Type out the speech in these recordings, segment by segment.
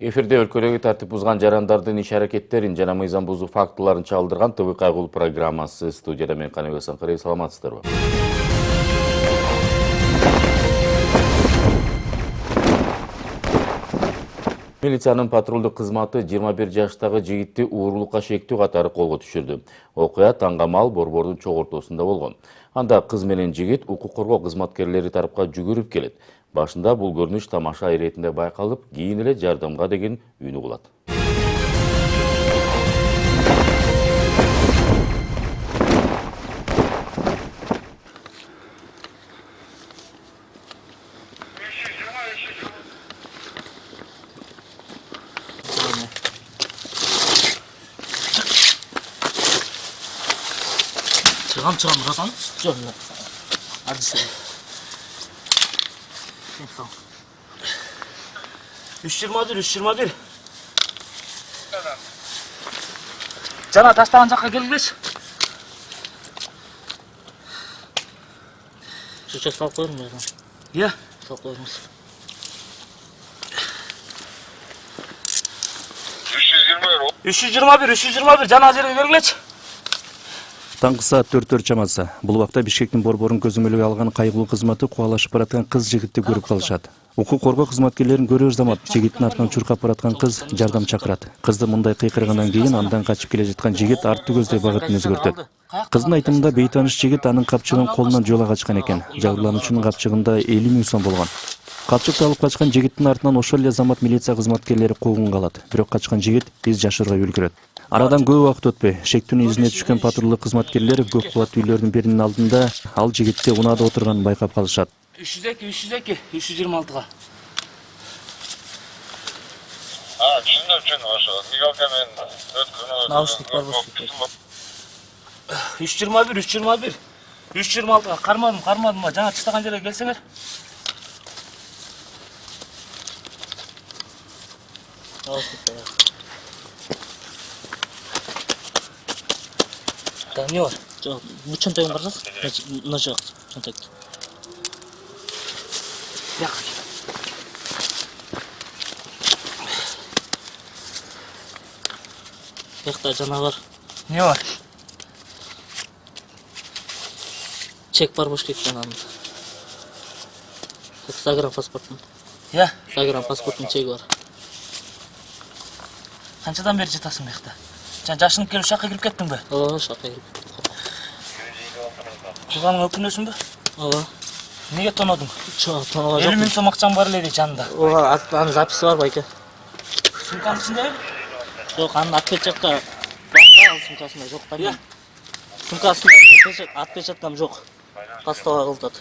Эфирде өлкөдөгү тартип бузган жарандардын иш-аракеттерин жана мыйзам бузуу фактыларын чалдырган ТВ кайгылуу программасы. Студияда мен Каныбек Санкарай, саламатсыздарбы? Милициянын патрулдук кызматы 21 жаштагы жигитти уурулукка шектүү катары колго түшүрдү. Окуя Таңгамал Борбордун чок ортосунда болгон. Анда кыз менен жигит укук коргоо кызматкерлери тарапка жүгүрүп келет. Башында бул көрүнүш тамаша иретинде байкалып, кийин эле жардамга деген үнү кулат. Çıkam Hasan. Çok güzel. Hadi şöyle. 321. Cana taştan jakka kelgilesi. Şu salып koyalım ya. Ya, salып koyalım. 321 cana жерге келгилечи. Таңғы саат 4 чамасы. Бұл вакытта Бишкектин борборун көзөмөлгө алган кайгылуу кызматы кубалашып бараткан кыз жигитти көрүп калышат. Укук коргоо кызматкерлерин көрөр замат жигиттин артынан чуркап бараткан кыз жардам чакырат. Кызды мындай кыйкыргандан кийин андан качып келе жаткан жигит артты көздөй багытын өзгөртөт. Кыздын айтымында бейтаныш жигит анын капчыгын колунан жоло качкан экен. Жабырлануучунун капчыгында 50 миң сом болгон. Капчыкты алып качкан жигиттин артынан ошол эле замат милиция кызматкерлери куугунга алат. Бирок качкан жигит из жашырууга үлгүрөт. Арадан көп убакыт өтпөй, шектүүнүн изине түшкөн патрулдук кызматкерлер көп кабаттуу үйлөрдүн биринин алдында ал жигитти унаада отурганын байкап калышат. 326-га. Түшүндүм, ошо. Мигалка мен өткөнү. Наушник бар болчу. 326-га. Кармадым. Жана чыштаган жерге келсеңер. Наушник бар. Да, не var? Bu çantayı varız. Ne çok çantayı. Yak. Yakta canavar. Ne var? Çek var boş ketken anında. Instagram pasportun. Ya? Instagram pasportun çeki var. Kançadan beri jatasың yakta? Sen жашынып келип шакка кирип кеттиң бе? Ооба, шакка кирип кеттим. Туганыңа өкүнөсүң бе? Ооба. Эмнеге тонодуң? Тонога жок. 50 миң сом акчаң бар эле жанында. Ооба, анын записи бар байке. Сумканын ичинде? Жок, анын отпечатка бар, ал сумкасында жок да. Сумкасында отпечаткам жок. Пастага кылдат.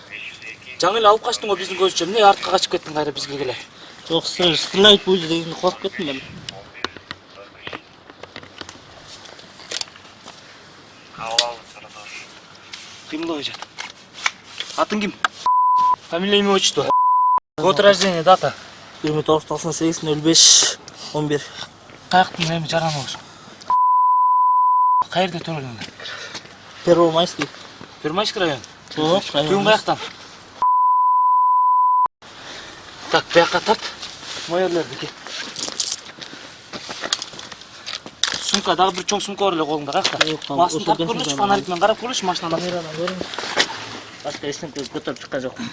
Жаңы эле алып качтың го биздин көзүчө. Эмне артка качып кеттиң кайра бизге келе? Жок, стреляйт будет дегенди коркуп кеттим мен. Кимди ойжат? Атың ким? Фамилия, имя, отчество? Год рождения, дата? 29.08.05.11. Каяктын эми жараныбыз? Каерде төрөлгөң? Первомайский. Первомайский район? Жок, Күйүң каяктан? Так, бияка тарт. Майорлердики. Сумка, дагы бир чоң сумка бар эле колуңда, каякта? Астын тартып көрүлүчү, фонарикмен карап көрүлүчү машинадан. Камерадан көрүң. Башка эч нерсе көтөрүп чыккан жокмун.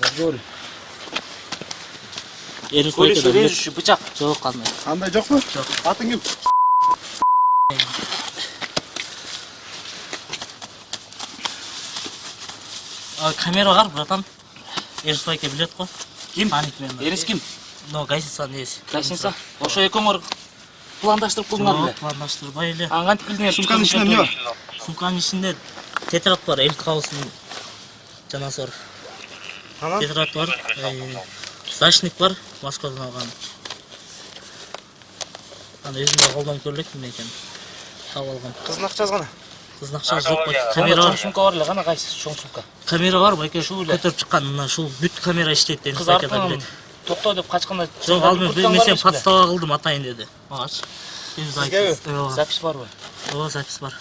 Разговор. Режущий бычак. Жок, кандай. Андай жокпу? Жок. Атың ким? Камера бар, братан. Эрисбайке билет го. Ким? Паникмен. Эрис ким? Но гайсинсан эси. Гайсинса? Ошо экөөңөр пландаштырып кылдыңар беле? Пландаштырбай эле. Кантип билдиңер? Сумканын ичинде эмне бар? Сумканын ичинде тетрад бар, элит кабысынын жанасы бар. Тетрад бар, сачник бар, Москвадан алган. Аны өзүмдө колдонуп көрөлүк эмне экен. Таап алган. Кыздын акчасы кана? Кыздын акчасы жок байке. Камера бар. Сумка бар эле, кана кайсы чоң сумка? Камера бар байке, ушул эле көтөрүп чыккан, мына ушул бүт камера иштейт деп Кыз артынан токтоо деп качканда. Жок, ал мен сен подстава кылдым атайын деди. Агач. Сизге запись барбы? Ооба, запись бар.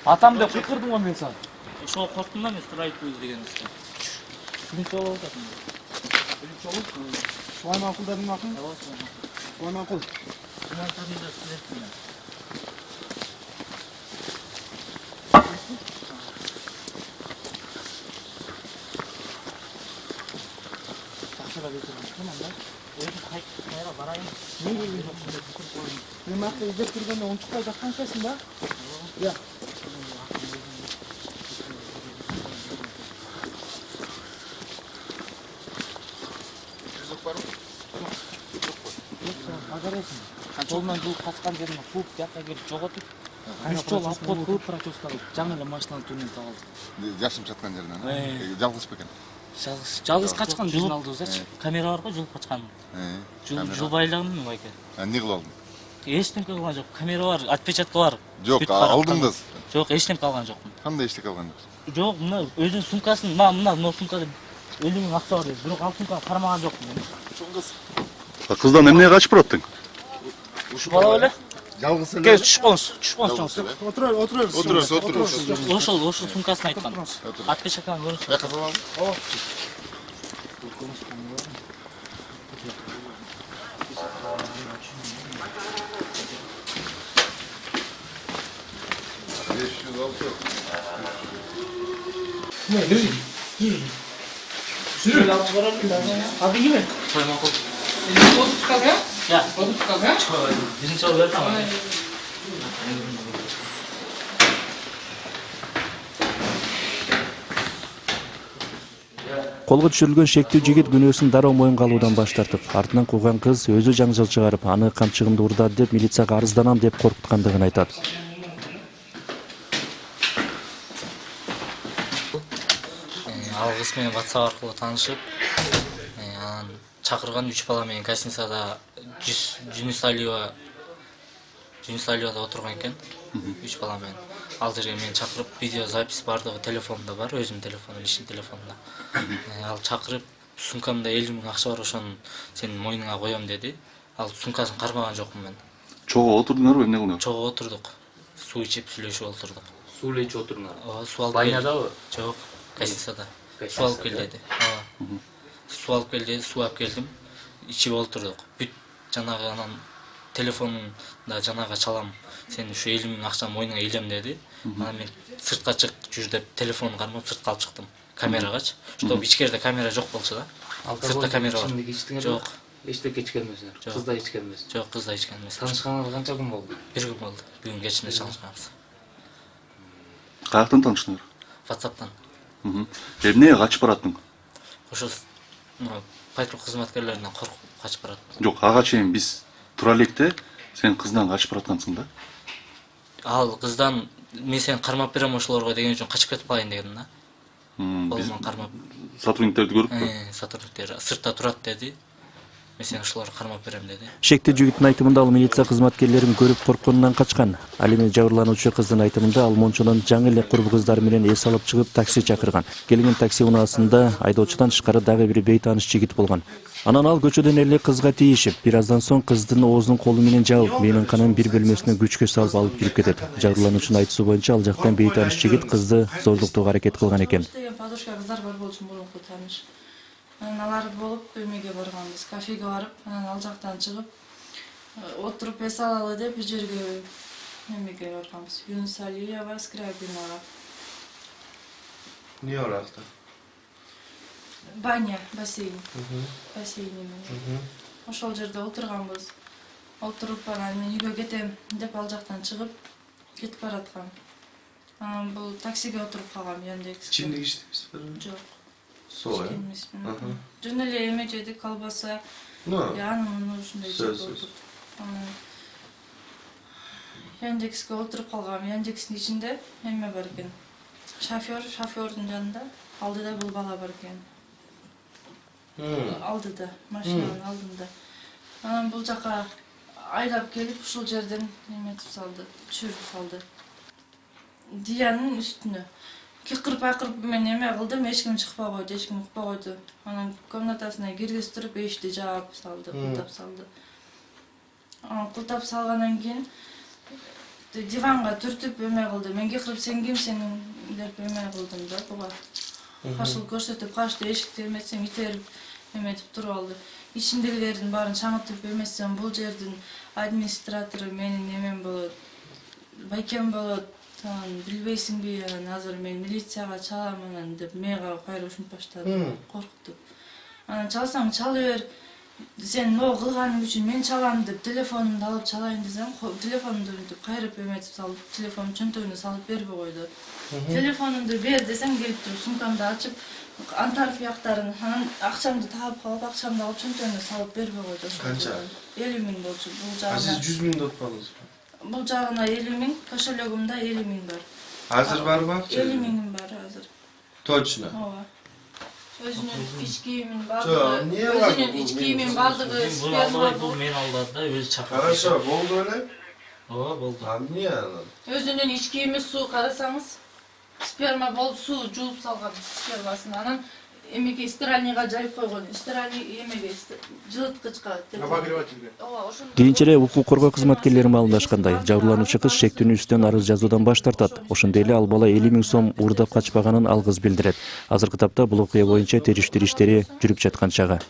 Атам деп кыйкырдым го мен сага. Ошол корктум да мен строитель деген исте. Биринчи болуп атат. Birinchi olup, Şuay makul dedim makul. Şuay makul. Ben makul izlep durganda onçukta jakkançasın da. Ya. Yüzük var mı? Agarasın. Жолунан жол качкан жерине кууп, жакка келип жоготуп, 3 жол алып коюп кууп проческалып, жаңы эле машинанын түбүнөн таап алдым. Жашым жатқан жерінен. Жалғыз ба екен? Жалгыз качкан биздин алдыбыздарчы. Камера бар го жулуп качкан. Жул байлыгын байке. Не қылып алдың? Эчтеке кылган жок. Камера бар, отпечатка бар. Жоқ, алдыңыз. Жок, эчтеке алган жокмун. Қандай ештеңе алған жоқ? Жок, мына өзүнүн сумкасын, мына сумкада 50 миң акча бар. Бирок ал сумканы кармаган жокмун. Чоңгыз. Кыздан эмне качып бараттың? Ушул бала эле. Жалғыз эле. Кел, түшүп коңуз. Отырыңыз. Ошол сумкасын айткан. Отпечатканы көрүңүз. Бияққа саламын. Adı gibi. Soyma kol. Odun çıkar ya. Ya. Odun çıkar ya. Birinci ol ver tamam. Колго түшүрүлгөн шектүү жигит күнөөсүн дароо моюнга алуудан баш тартып, артынан кууган кыз өзү жаңжал чыгарып, аны камчыгымды урдат деп милицияга арызданам деп коркуткандыгын айтат. Ал кыз менен WhatsApp аркылуу таанышып, анан чакырган 3 бала менен гостиницада Жүнүс Алиевада отурган экен. 3 бала менен. Ал жерге мени чакырып, видео запись бардыгы телефонумда бар, өзүмдүн телефонум, ишин телефонунда. Ал чакырып, сумкамда 50 миң акча бар, ошону сенин мойнуңа коем деди. Ал сумкасын кармаган жокмун мен. Чогуу отурдуңарбы, эмне кылдыңар? Чогуу отурдук. Суу ичип сүйлөшүп отурдук. Суу ичип отуруңар. Ооба, суу алып. Банядабы? Жок, гостиницада. Суу алып кел деди. Ооба. Суу алып кел деди, суу алып келдим. Ичип отурдук. Бүт жанагы анан телефонунда жанагы чалам. Сен ушу 50 миң акчаны мойнуңа илем деди. Анан мен сыртка чык жүр деп телефонун кармап сыртка алып чыктым. Камерагачы. Чтоб ичкерде камера жок болчу да. Сыртта камера бар. Жок. Эчтеке ичкен эмесиңер. Кыз да ичкен эмес. Жок, кыз да ичкен эмес. Таанышканыңар канча күн болду? 1 күн болду. Бүгүн кечинде таанышканбыз. Каяктан тааныштыңар? WhatsApp'тан. Эмне качып бараттың? Ошо патруль кызматкерлеринен коркуп качып барат. Жок, ага чейин биз тура электе сен кыздан качып бараткансың да. Ал кыздан мен сени кармап берем ошолорго деген үчүн качып кетип калайын дегенмин да. Колуман кармап. Сотрудниктерди көрүппү? Сотрудниктер сыртта турат деди. Мен сени ошолорго кармап берем деди. Шектүү жигиттин айтымында ал милиция кызматкерлерин көрүп коркконунан качкан. Ал эми жабырлануучу кыздын айтымында ал мончодон жаңы эле курбу кыздары менен эс алып чыгып такси чакырган. Келген такси унаасында айдоочудан тышкары дагы бир бейтааныш жигит болгон. Анан ал көчөдөн эле кызга тийишип, бир аздан соң кыздын оозун колу менен жабып, мейманкананын бир бөлмөсүнө күчкө салып алып кирип кетет. Жабырлануучунун айтуусу боюнча ал жактан бейтааныш жигит кызды зордуктоого аракет кылган экен. Подружка кыздар бар болчу мурунку тааныш. Анан алар болуп эмеге барганбыз, кафеге барып, анан ал жактан чыгып, отуруп эс алалы деп бир жерге эмеге барганбыз. Юнус Алиева, Скрябинова. Niye orakta? Баня, бассейн. Бассейн менен. Ошол жерде отурганбыз. Отуруп анан мен үйгө кетем деп ал жактан чыгып кетип бараткам. Анан бул таксиге отуруп калгам Яндекс. İçindeki işte. Жок. Soğuk. Жөн эле эме жедик, колбаса. Анын ушундай жеп отуруп. Яндекске отуруп калгам. Яндекстин ичинде эме бар экен. Шофёрдун жанында алдыда бул бала бар экен. Алдыда, машинанын алдында. Анан бул жака айдап келип ушул жерден эметип салды, түшүрүп салды. Диянын үстүнө. Кырпайкырып мен эме кылдым, эч ким чыкпай койду, эч ким укпай койду. Анан комнатасына киргизип эшикти жаап салды, култап салды. Култап салгандан кийин диванга түртүп эме кылды. Мен кирип сен кимсиң деп эме кылдым да буга. Каршылык көрсөтүп, кашты эшикти эмесем итерип эметип туруп алды. Ичиндегилердин баарын чаңытып эмесем бул жердин администратору менин эмем болот. Байкем болот. Билбейсиңби, азыр мен милицияга чалам анан деп мага кайра ушинтип баштады. Коркутуп. Анан чалсаң чала бер. Сен могу кылганың үчүн мен чалам деп телефонумду алып чалайын десем, телефонумду деп кайрып эметип салып, телефонун чөнтөгүнө салып бербей койду. Телефонумду бер десем келип туруп сумкамды ачып, антарп яктарын, анан акчамды таап калып, акчамды алып чөнтөгүнө салып бербей койду. Канча? 50 000 болчу бул А жагына. сиз 100 000 деп атпадыңызбы? Бул жагына 50 000, кошелегимде 50 000 бар. Азыр барбы акча? 50 000 бар азыр. Точно. Ооба. Өзүнүн ич кийимин Жок, бардыгы, эмне бар? өзүнүн ич кийимин бардыгы, Бул албай, бул мен алдады да, өзү чакырды. Хорошо, болду эле. Ооба, болду. А эмне анан? Өзүнүн ич кийими суу карасаңыз, сперма болуп суу жууп салган спермасын. Анан эмеге стиральныйга жайып койгон. Стиральный эмеге жылыткычка. Обогревательге. Ооба, ошону. Кийинчерээк укук коргоо кызматкерлери маалымдашкандай, жабырлануучу кыз шектүүнүн үстүнөн арыз жазуудан баш тартат. Ошондой эле ал бала 50 000 сом уурдап качпаганын алгыс билдирет. Азыркы тапта бул окуя боюнча териштирүү иштери жүрүп жаткан чагы.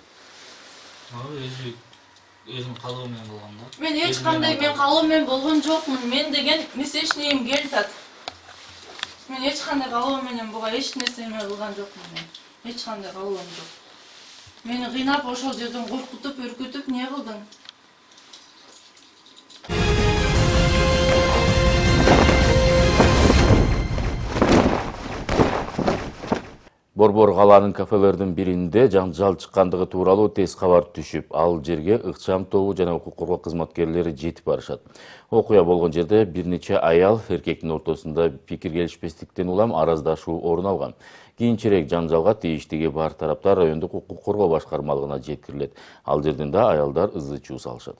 Өзүм калуу менен болгон да. Мен эч кандай калуу менен болгон жокмун. Мен деген месячныйым келатат. Мен эч кандай калуу менен буга эч нерсе кылган жокмун мен. Эч кандай калуум жок. Мени кыйнап ошол жерден коркутуп, үркүтүп не кылдың? Борбор калаанын кафелердин биринде жаңжал чыккандыгы тууралуу тез кабар түшүп, ал жерге ыкчам тобу жана укук коргоо кызматкерлери жетип барышат. Окуя болгон жерде бир нече аял эркектин ортосунда пикир келишпестиктен улам араздашуу орун алган. Кийинчерээк жаңжалга тийиштиги бар тараптар райондук укук коргоо башкармалыгына жеткирилет. Ал жерден да аялдар ызы чуу салышат.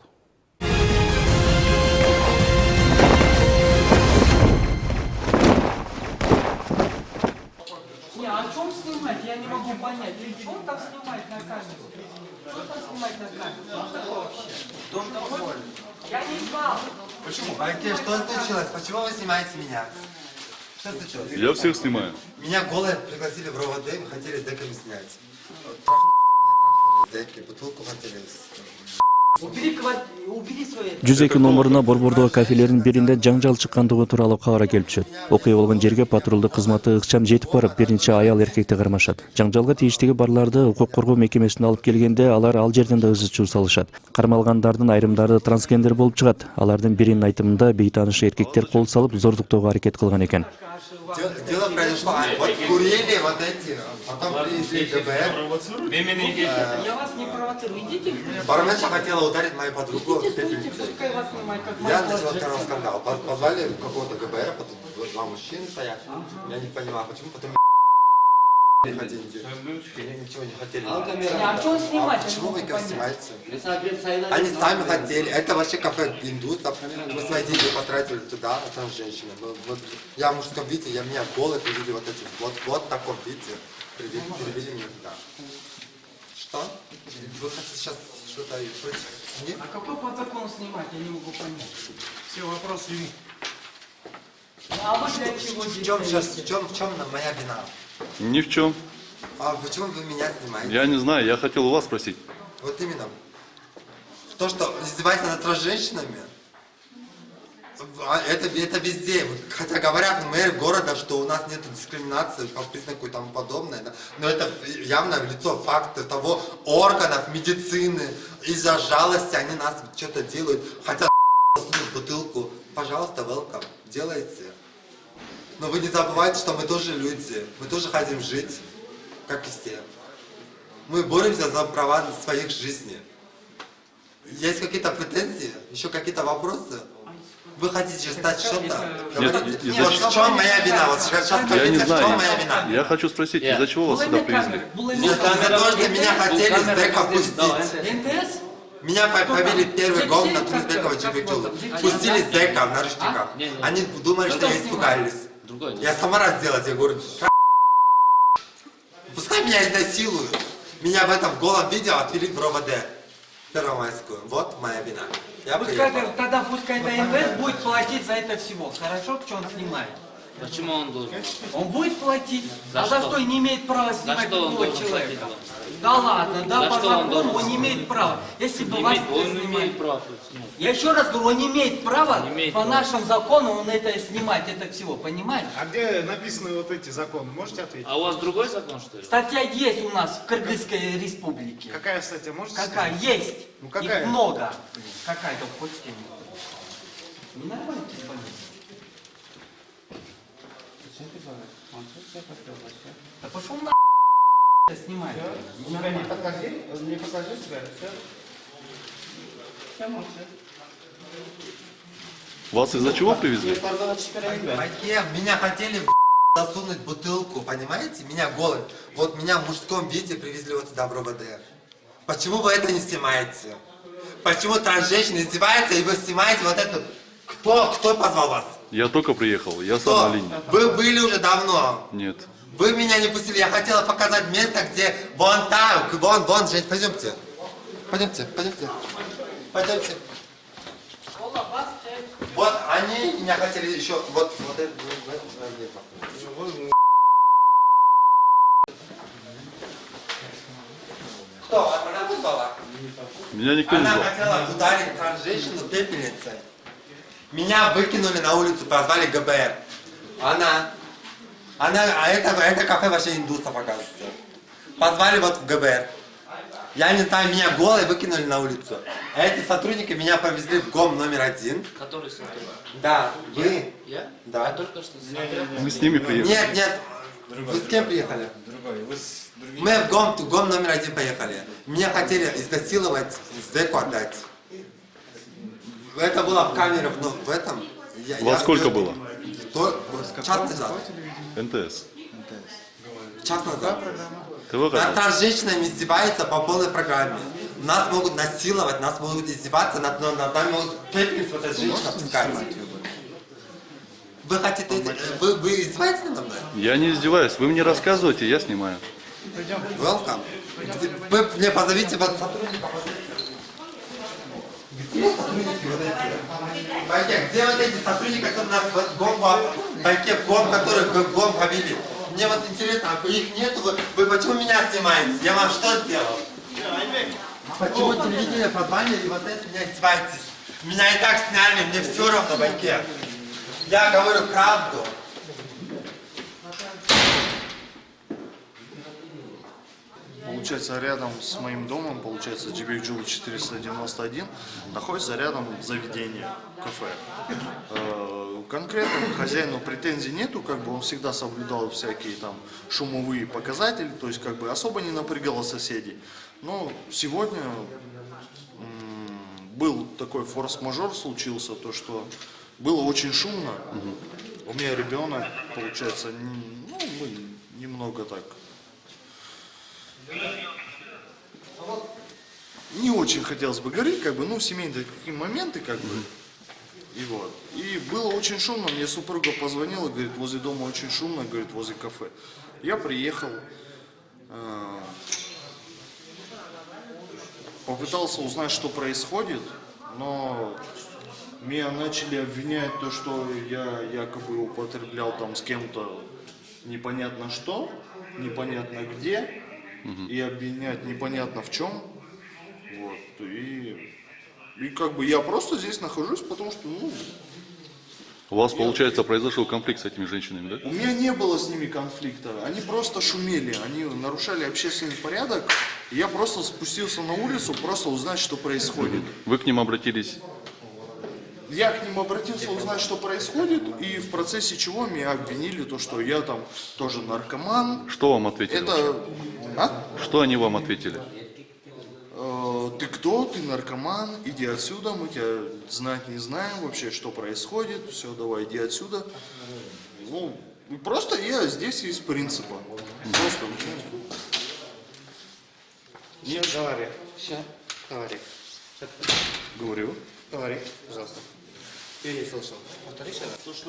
А о чем снимать? Я не могу понять. О чем там снимать на камеру? Что там снимать на камеру? Что такое вообще? Дом такой? Я не знал. Почему? Байке, что случилось? Почему вы снимаете меня? Что случилось? Я всех снимаю. Меня голые пригласили в РОВД, мы хотели с деками снять. Деки, бутылку хотели. Убери свои. 102 номуруна борбордогу кафелердин биринде жаңжал чыккандыгы тууралуу кабар келип түшөт. Окуя болгон жерге патрулдук кызматы ыкчам жетип барып, бир нече аял эркекти кармашат. Жаңжалга тийиштиги барларды укук коргоо мекемесине алып келгенде алар ал жерден да ызы чуу салышат. Кармалгандардын айрымдары трансгендер болуп чыгат. Алардын биринин айтымында бейтааныш эркектер кол салып зордуктоого аракет кылган экен. Дело произошло, вот курили вот эти, потом привезли ГБР. Я вас не провоцирую. Идите. Барменша хотела ударить мою подругу. Пускай вас снимает, как Я начал скандал. Позвали какого-то ГБР, потом два мужчины стоят. Я не понимаю, почему, потом не хотели. Ничего не хотели. А что снимать? Почему вы их снимаете? Они сами хотели. Это вообще кафе индусов. Мы свои деньги потратили туда, а там женщина. Я в мужском виде, меня голый привели вот эти, вот в таком виде. Привели меня туда. Что? Вы хотите сейчас что-то против? Нет? А какой по закону снимать? Я не могу понять. Все вопросы ему. А вы для чего здесь? В чем моя вина? Ни в чем. А почему вы меня снимаете? Я не знаю, я хотел у вас спросить. Вот именно. То, что издевается над трансженщинами, это везде. Хотя говорят мэр города, что у нас нет дискриминации по признаку и тому подобное. Да? Но это явно в лицо факта того органов медицины. Из-за жалости они нас что-то делают. Хотя бутылку. Пожалуйста, welcome. Делайте. Но вы не забывайте, что мы тоже люди. Мы тоже хотим жить, как и все. Мы боремся за права своих жизней. Есть какие-то претензии? Еще какие-то вопросы? Вы хотите стать что-то? Говорите, вот в чем моя вина? Вот сейчас Я не скажите, в чем знаю. моя вина? Я хочу спросить, из-за чего вас сюда привезли? За то, что меня хотели с дека пустить. НТС? Меня повели в первый гол на Туризбекова Чебекчула. Пустили с дека в наручниках. Они думали, что я испугались. Я сама разделась, я говорю, пускай меня изнасилуют. Меня в этом голом видео отвели в РОВД. Первомайскую. Вот моя вина. Я Пускай, приехал. тогда пускай МВС будет платить за это всего. Хорошо, что он снимает? Почему он должен? Он будет платить. За а за что? что не имеет права снимать что он другого должен человека? платить Да ладно, да, За по что он закону должен он не имеет права. Если бы Не вас имеет- он снимали- имеет право. Я еще раз говорю, он не имеет права, Не имеет по права. нашим законам он это снимать, это всего, понимаешь? А где написаны вот эти законы? Можете ответить? А у вас другой закон, что ли? Статья есть у нас в Кыргызской республике. Какая статья? Можете Какая? сказать? Есть. Ну, какая? Их много. Какая-то хоть тема. Ну, нормально ты звонишь. Да пошел на снимай. Не покажи себя, все. Все молчат. Вас из-за чего привезли? Байке, меня хотели засунуть в бутылку, понимаете? Меня голый. Вот меня в мужском виде привезли вот сюда в РОВД. Почему вы это не снимаете? Почему трансженщина издевается, и вы снимаете вот это? Кто позвал вас? Я только приехал, я Кто? сам на линии. Вы были уже давно. Нет. Вы меня не пустили. Я хотела показать место, где вон там, вон, Жень, пойдемте. Пойдемте. Вот они меня хотели еще, вот это. Кто? Она вызвала? Меня никто не Она звал. хотела ударить трансженщину пепельницей. Меня выкинули на улицу, позвали ГБР. Это кафе вообще индусов, оказывается. Позвали вот в ГБР. Я не знаю, меня голой выкинули на улицу. А эти сотрудники меня повезли в ГОМ номер 1. Который сотрудник? Да, вы? Я? Да. Я только что смотрел. Мы с ними приехали. Нет. Вы с кем приехали? Мы в ГОМ номер 1 поехали. Меня хотели изнасиловать, зэку отдать. Это было в камерах, но в этом... Во сколько было? Час назад. НТС. Час назад. ТВ-канал. Над трансженщинами издеваются по полной программе. Нас могут насиловать, нас могут издеваться, над нами могут пепельницу вот эта женщина пускать. Вы хотите... Вы издеваетесь надо мной? Я не издеваюсь. Вы мне рассказываете, я снимаю. Welcome. Вы мне позовите вот сотрудников. Где сотрудники вот эти? Байке, где вот эти сотрудники, которые нас в ГОМ, которые в ГОМ повели? Мне вот интересно, а их нету, вы почему меня снимаете? Я вам что сделал? Почему телевидение позвали и вот это меня издеваетесь? Меня и так сняли, мне все равно, Байке. Я говорю правду. Получается, рядом с моим домом, получается, Джибекджул 491, находится рядом заведение, кафе. Конкретно к хозяину претензий нету, как бы он всегда соблюдал всякие там шумовые показатели, то есть как бы особо не напрягало соседей. Но сегодня был такой форс-мажор случился, то что было очень шумно. У меня ребенок, получается, мы немного так... Не очень хотелось бы говорить, как бы, семейные такие моменты, как бы, и вот. И было очень шумно, мне супруга позвонила, говорит, возле дома очень шумно, говорит, возле кафе. Я приехал, попытался узнать, что происходит, но меня начали обвинять то, что я якобы употреблял там с кем-то непонятно что, непонятно где. И обвинять непонятно в чем. Вот. И как бы я просто здесь нахожусь, потому что, У вас, получается, произошел конфликт с этими женщинами, да? у меня не было с ними конфликта. Они просто шумели, они нарушали общественный порядок. И я просто спустился на улицу, просто узнать, что происходит. Вы к ним обратились? Я к ним обратился узнать, что происходит, и в процессе чего меня обвинили, то, что я там тоже наркоман. Что вам ответили? Что они вам ответили? Ты кто? Ты наркоман? Иди отсюда, мы тебя знать не знаем вообще, что происходит. Все, давай, иди отсюда. Просто я здесь из принципа. Просто. Нет. Говори. Говорю. Говори, пожалуйста.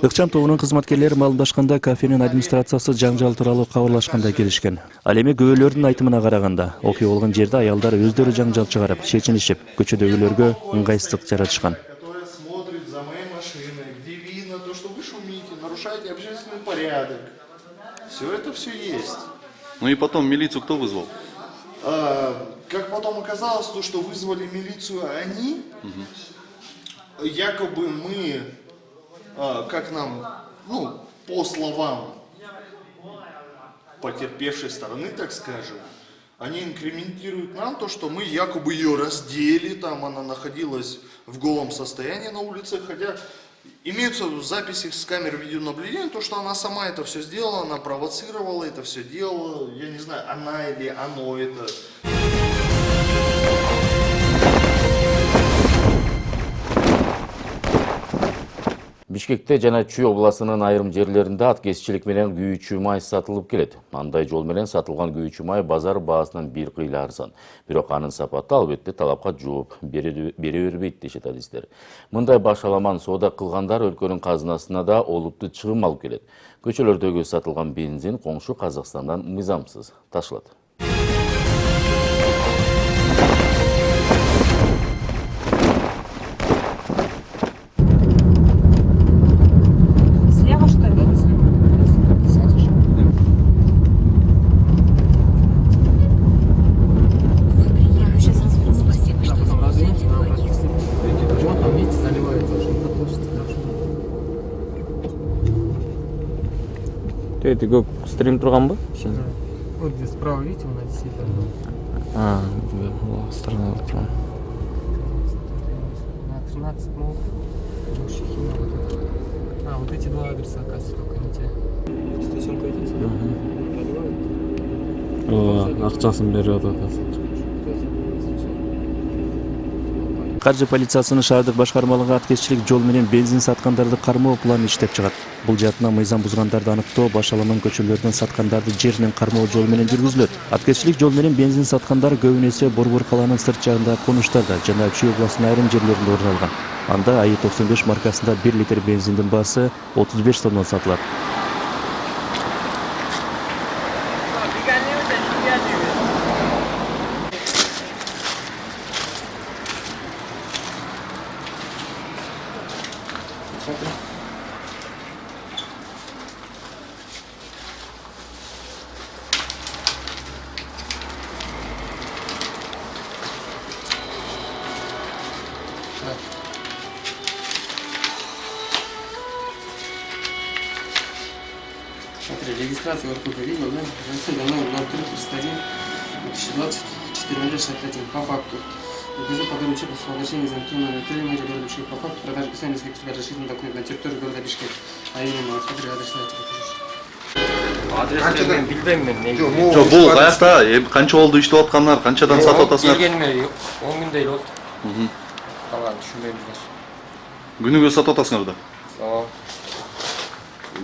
Ыкчам тобунун кызматкерлери маалымдашканда кафенин администрациясы жаңжал тууралуу кабарлашкандай келишкен. Ал эми күбөлөрдүн айтымына караганда, окуя болгон жерде аялдар өздөрү жаңжал чыгарып, чечинишип, көчөдөгүлөргө ыңгайсыздык жаратышкан. Которая смотрит за моей машиной, где видно то, что вы шумите, нарушаете общественный порядок. Все это все есть. Ну и потом милицию кто вызвал? Как потом оказалось, то, что вызвали милицию они, якобы мы, как нам, ну, по словам потерпевшей стороны, так скажем, они инкрементируют нам то, что мы якобы ее раздели, там она находилась в голом состоянии на улице, хотя имеются записи с камер видеонаблюдения, то, что она сама это все сделала, она провоцировала это все делала, я не знаю, она или оно это. Бишкекте жана Чүй областынын айрым жерлеринде аткезчилик менен күйүүчү май сатылып келет. Андай жол менен сатылган күйүүчү май базар баасынан бир кыйла арзан. Бирок анын сапаты албетте талапка жооп бере бербейт дешет адистер. Мындай башаламан соода кылгандар өлкөнүн казынасына да олуттуу чыгым алып келет. Көчөлөрдөгү сатылган бензин коңшу Казакстандан мыйзамсыз ташылат. Это как стрим турган ба? Вот здесь справа, видите, у нас сидит. Сторона турган. На 13 мол. Вот эти два адреса, оказывается, только не те. Стационка идите? Акчасын берип атат. Каржы полициясынын шаардык башкармалыгы аткезчилик жол менен бензин саткандарды кармоо планын иштеп чыгат. Бул жаатынан мыйзам бузгандарды аныктоо, башаламан көчөлөрдөн саткандарды жеринен кармоо жол менен жүргүзүлөт. Аткезчилик жол менен бензин саткандар көбүн эсе Борбор калаанын сырт жагындагы конуштарда жана Чүй областынын айрым жерлеринде орун алган. Анда АИ 95 маркасында 1 литр бензиндин баасы 35 сомдон сатылат. Смотри, регистрация вот только видел, да? Регистрация номер 0331 2020 1461 по факту. Эпизод, по которому человек с обращением за номер 3 мэра города Бишкек по факту продажи писания инспектора разрешительного документа на территории города Бишкек. А именно, вот смотри, адрес на Адрестерин билбейм мен. Жок, бул каякта канча болду иштеп аткандар, канчадан сатып атасыңар? Келгениме 10 күндөй болду. Калган түшүнбөйм. Күнүгө сатып атасыңар да.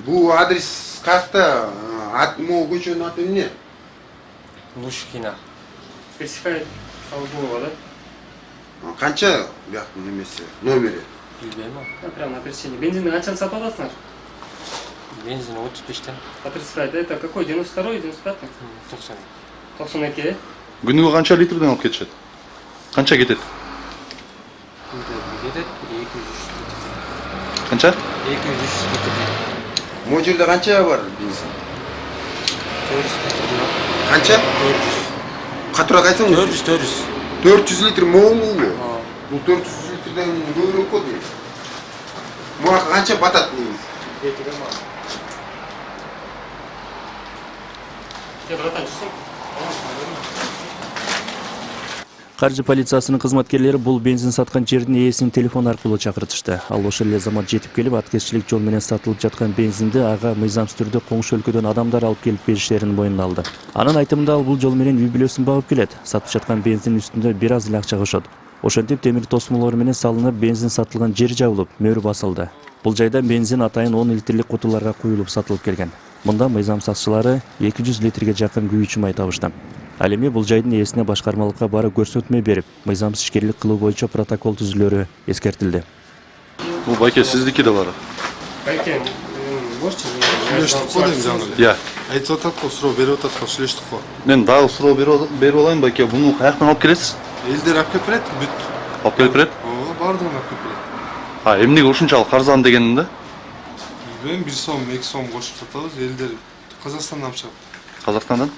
Бул адрес какта? Могу көчөнүн аты эмне? Лушкина. Спецификат Салгулова, да? Канча бияктын немеси, номери? Билбейм. Прямо на пересечении. Бензинди канчаны сатып аласыңар? Бензин 35-тен. По 35, это какой? 92-й, 95-й? 92, да? Күнүгө канча литрден алып кетишет? Канча кетет? Кетет 200 литр. Канча? 200 литр. Могу жерде канча бар бензин? 400 литр. Канча? 400. Катуураак айтсаң? 400. 400 литр могулбу? Бул 400 литрден көбүрөөк го дейм. Буга канча батат негизи? Каржы полициясынын кызматкерлери бул бензин саткан жердин ээсин телефон аркылуу чакыртышты. Ал ошол эле замат жетип келип, аткезчилик жол менен сатылып жаткан бензинди ага мыйзамсыз түрдө коңшу өлкөдөн адамдар алып келип бериштерин мойнуна алды. Анын айтымында ал бул жол менен үй бүлөсүн багып келет. Сатып жаткан бензиндин үстүндө бир аз эле акча кошот. Ошентип темир тосмолор менен салынып, бензин сатылган жер жабылып, мөр басылды. Бул жайда бензин атайын 10 литрлик кутуларга куюлуп сатылып келген. Мында мыйзам сакчылары 200 литрге жакын күйүүчү май табышты. Ал эми бул жайдын ээсине башкармалыкка барып көрсөтмө берип, мыйзамсыз ишкерлик кылуу боюнча протокол түзүлөрү эскертилди. Бул байке сиздики да бар. Байке, можете? Сүйлөштүк го дейм жаңы. Иә. Айтып атат го, суроо берип атат го, сүйлөштүк го. Мен дагы суроо берип алайын байке. Буну каяктан алып келесиз? Элдер алып келип берет, бүт. Алып келип берет? Ооба, бардыгын алып келип берет. Эмнеге ушунчалык арзан дегенин да? Билбейм, 1 сом, 2 сом кошуп сатабыз, элдер Казакстандан алышат. Казакстандан?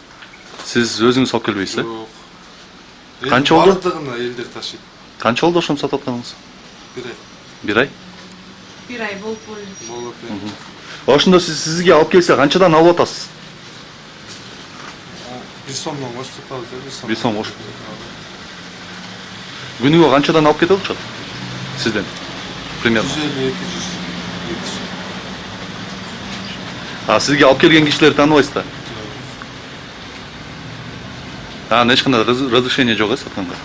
Сиз өзүңүз алып келбейсиз, э? Жок. Канча болду? Бардыгына элдер ташыйт. Канча болду ошону сатып атканыңыз? 1 ай. 1 ай? Bir ay bol bol. Болуп. Ошондо сизге алып келсе канчадан алып атасыз? 1 сомдон кошуп сатабыз, 1 сом кошуп. Күнүгө канчадан алып кете алышат? Сизден? Примерно. 150-200. Сизге алып келген кишилерди тааныбайсыз да? Эч кандай разрешение жок, сатканга.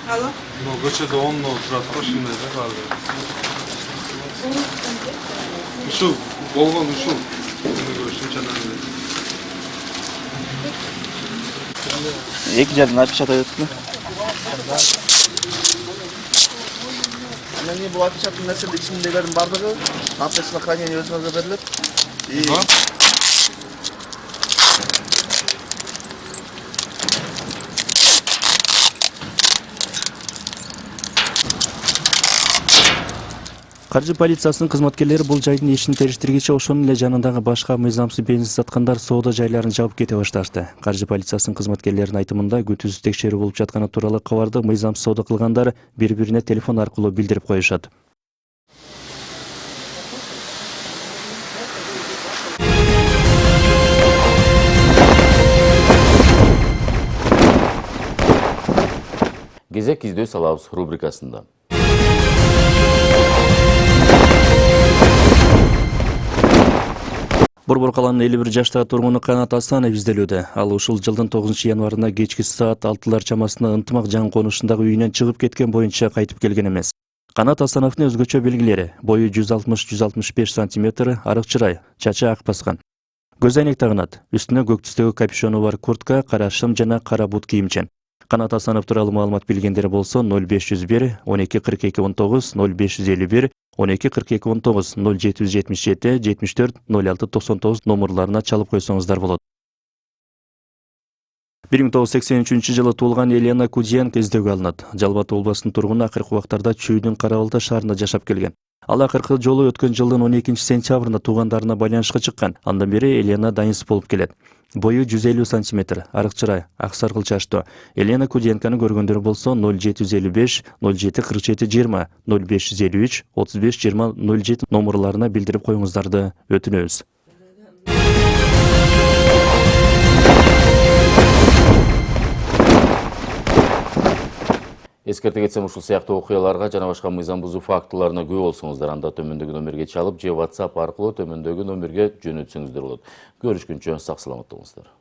Алло. Но көчөдө 10 турат го, ушундай да баары. Ушул болгон ушул. Ушунчадан. 2 жерден отпечатать еттім. Анан бул отпечатан нерселердин ичиндегилердин бардыгы на хранение өзүңөргө берилет. Каржы полициясынын кызматкерлери бул жайдын ишин териштиргиче ошонун эле жанындагы башка мыйзамсыз бензин саткандар соода жайларын жабып кете башташты. Каржы полициясынын кызматкерлеринин айтымында күтүүсүз текшерүү болуп жатканы тууралуу кабарды мыйзамсыз соода кылгандар бири-бирине телефон аркылуу билдирип коюшат. Кезек издөө салабыз рубрикасында. Борбор каланын 51 жаштагы тургуну Канат Асанов изделүүдө. Ал ушул жылдын 9 январында кечки саат 6 чамасында ынтымак жан конушундагы үйүнөн чыгып кеткен боюнча кайтып келген эмес. Канат Асановдун өзгөчө белгилери: бою 160-165 см, арык чырай, чачы ак баскан. Көз айнек тагынат, үстүнө көк түстөгү капюшону бар куртка, кара шым жана кара бут кийимчен. Канат Асанов тууралуу маалымат билгендер болсо 0501 12 42 19 0551 12 42 19 0777 74 06 99 номерларына чалып койсоңуздар болот. 1983 жылы туулган Елена Кудзенко издөөгө алынат. Жалбат областынын тургуну акыркы убактарда Чүйдүн Карабалта шаарында жашап келген. Ал акыркы жолу өткөн жылдын 12 сентябрында туугандарына байланышка чыккан. Андан бери Елена дайынсыз болуп келет. Бою 150 см, арык чырай, ак саргыл чачтуу. Елена Кудзенкону көргөндөр болсо 0755 07 47 20 0553 35 20 07 номерларына билдирип коюңуздарды өтүнөбүз. Эскерте кетсем, ушул сыяктуу окуяларга жана башка мыйзам бузуу фактыларына күбө болсоңуздар, анда төмөндөгү номерге чалып же WhatsApp аркылуу төмөндөгү номерге жөнөтсөңүздөр болот. Көрүшкүнчө сак саламат болуңуздар.